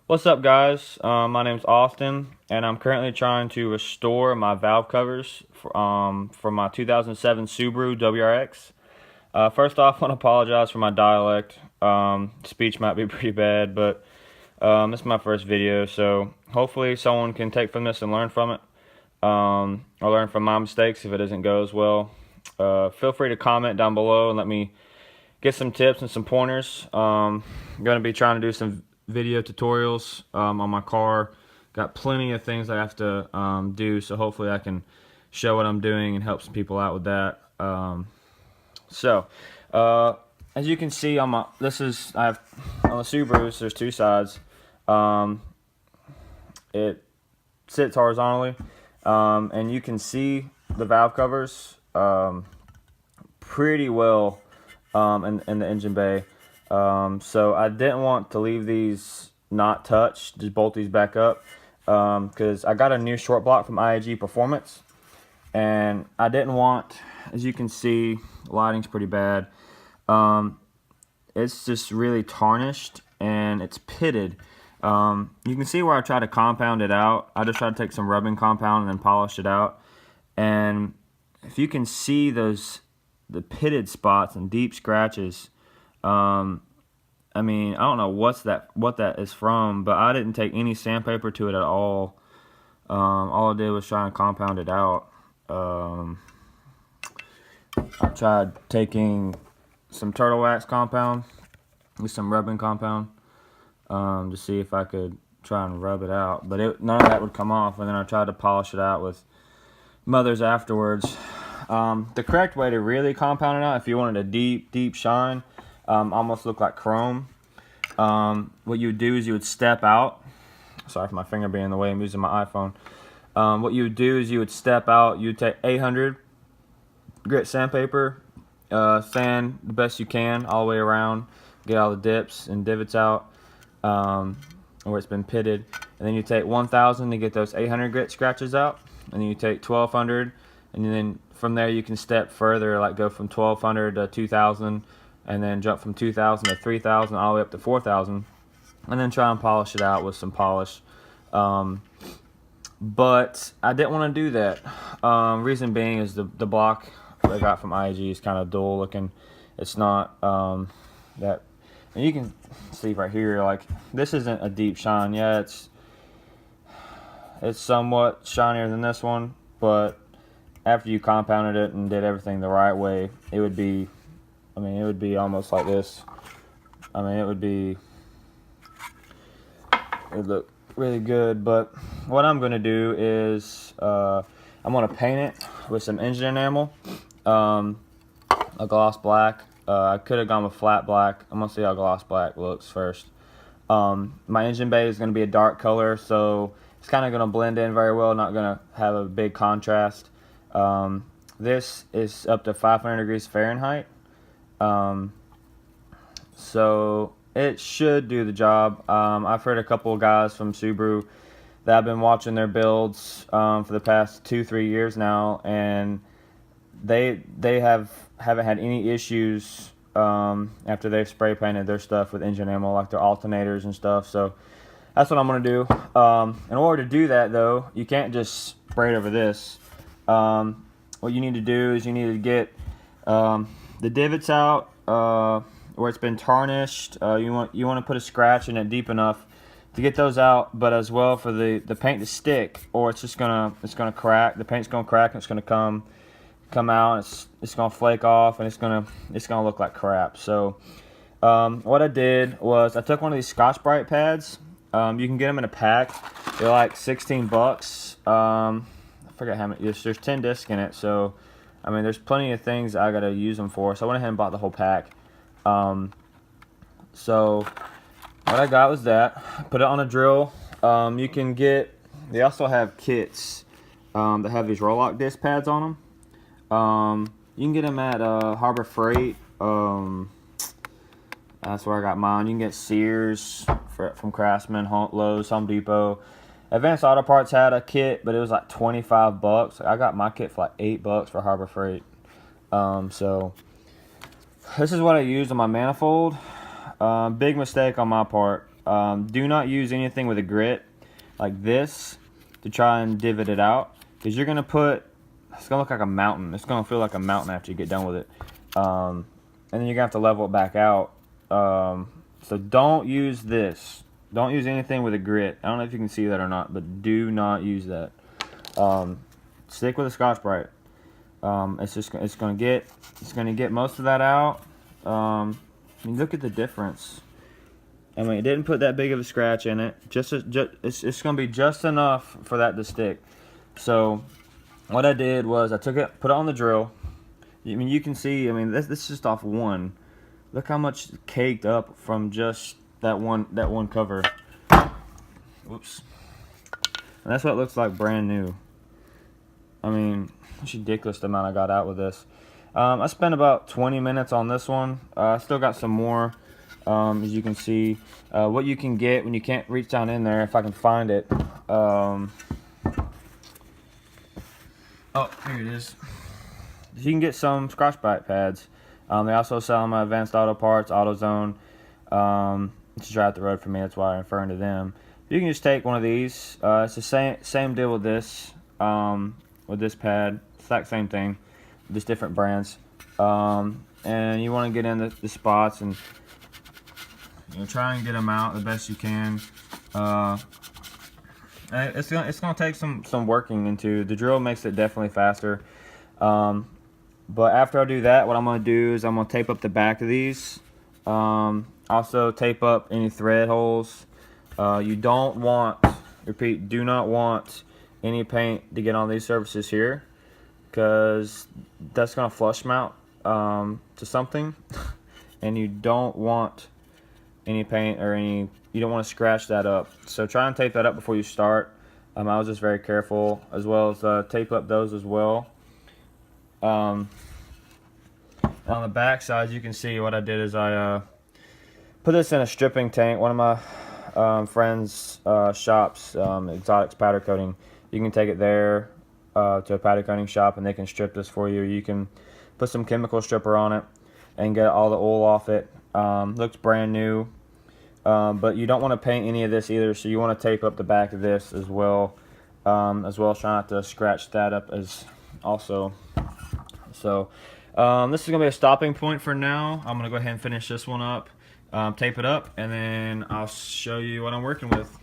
What's up, guys? My name's Austin, and I'm currently trying to restore my valve covers for my 2007 Subaru WRX. First off, I want to apologize for my dialect. Speech might be pretty bad, but this is my first video, so hopefully someone can take from this and learn from it, or learn from my mistakes if it doesn't go as well. Feel free to comment down below and let me get some tips and some pointers. I'm going to be trying to do some video tutorials on my car. Got plenty of things I have to do, so hopefully I can show what I'm doing and help some people out with that. As you can see on my, I have on the Subarus, there's two sides. It sits horizontally, and you can see the valve covers pretty well in the engine bay. So I didn't want to leave these not touched, just bolt these back up, because I got a new short block from IAG Performance, and I didn't want, as you can see, lighting's pretty bad. It's just really tarnished and it's pitted. You can see where I tried to compound it out. I just tried to take some rubbing compound and then polish it out, and if you can see the pitted spots and deep scratches, I mean, I don't know what that is from, but I didn't take any sandpaper to it at all. All I did was try and compound it out. I tried taking some turtle wax compound with some rubbing compound to see if I could try and rub it out, but none of that would come off, and then I tried to polish it out with Mothers afterwards. The correct way to really compound it out, if you wanted a deep shine, almost look like chrome, what you would do is you would step out. Sorry for my finger being in the way, I'm using my iPhone. What you would do is you would step out, you'd take 800 grit sandpaper, sand the best you can all the way around, get all the dips and divots out where it's been pitted, and then you take 1000 to get those 800 grit scratches out, and then you take 1200, and then from there you can step further, like go from 1200 to 2000, and then jump from 2000 to 3000 all the way up to 4000, and then try and polish it out with some polish. But I didn't want to do that. Reason being is the block I got from IAG is kind of dull looking. It's not that, and you can see right here, like, this isn't a deep shine. Yeah, it's somewhat shinier than this one, but after you compounded it and did everything the right way, it would be, I mean, it would be almost like this. I mean, it would look really good. But what I'm going to do is I'm going to paint it with some engine enamel, a gloss black. I could have gone with flat black. I'm going to see how gloss black looks first. My engine bay is going to be a dark color, so it's kind of going to blend in very well, not going to have a big contrast. This is up to 500 degrees Fahrenheit. So it should do the job. I've heard a couple of guys from Subaru that I've been watching their builds for the past 2-3 years now, and they haven't had any issues after they've spray painted their stuff with engine enamel, like their alternators and stuff. So that's what I'm going to do. In order to do that, though, you can't just spray it over this. What you need to do is you need to get the divots out where it's been tarnished. You want to put a scratch in it deep enough to get those out, but as well for the paint to stick, or it's gonna crack. The paint's gonna crack and it's gonna come out. It's gonna flake off and it's gonna look like crap. So what I did was I took one of these Scotch-Brite pads. You can get them in a pack. They're like 16 bucks. I forget how many. There's 10 discs in it, so I mean there's plenty of things I gotta use them for. So I went ahead and bought the whole pack. So what I got was that. Put it on a drill. You can get. They also have kits that have these roll-lock disc pads on them. You can get them at Harbor Freight. That's where I got mine. You can get Sears from Craftsman, Lowe's, Home Depot. Advanced Auto Parts had a kit, but it was like 25 bucks. I got my kit for like 8 bucks for Harbor Freight. So this is what I used on my manifold. Big mistake on my part. Do not use anything with a grit like this to try and divot it out, because you're gonna it's gonna look like a mountain. It's gonna feel like a mountain after you get done with it, and then you're gonna have to level it back out. So don't use this. Don't use anything with a grit. I don't know if you can see that or not, but do not use that. Stick with a Scotch-Brite. It's gonna get most of that out. I mean, look at the difference. I mean, it didn't put that big of a scratch in it. It's gonna be just enough for that to stick. So what I did was I took it, put it on the drill. I mean, you can see. I mean, this is just off one. Look how much caked up from just that one cover. Oops. And that's what it looks like brand new. I mean, it's ridiculous the amount I got out with this. I spent about 20 minutes on this one. I still got some more, as you can see. What you can get when you can't reach down in there, if I can find it. Oh, here it is. You can get some Scotch-Brite pads. They also sell them at Advanced Auto Parts, AutoZone. It's right up the road for me. That's why I'm referring to them. You can just take one of these. It's the same deal with this pad. Exact same thing, just different brands. And you want to get in the spots and try and get them out the best you can. It's gonna take some working into. The drill makes it definitely faster. But after I do that, what I'm gonna do is I'm gonna tape up the back of these. Also tape up any thread holes. You don't want, repeat, do not want any paint to get on these surfaces here, because that's gonna flush mount to something, and you don't want any paint or you don't want to scratch that up. So try and tape that up before you start. I was just very careful, as well as tape up those as well. On the back side, you can see what I did is I put this in a stripping tank. One of my friends' shops, Exotics Powder Coating. You can take it there to a powder coating shop, and they can strip this for you. You can put some chemical stripper on it and get all the oil off it. Looks brand new, but you don't want to paint any of this either. So you want to tape up the back of this as well as try not to scratch that up as also. So this is gonna be a stopping point for now. I'm gonna go ahead and finish this one up, tape it up, and then I'll show you what I'm working with.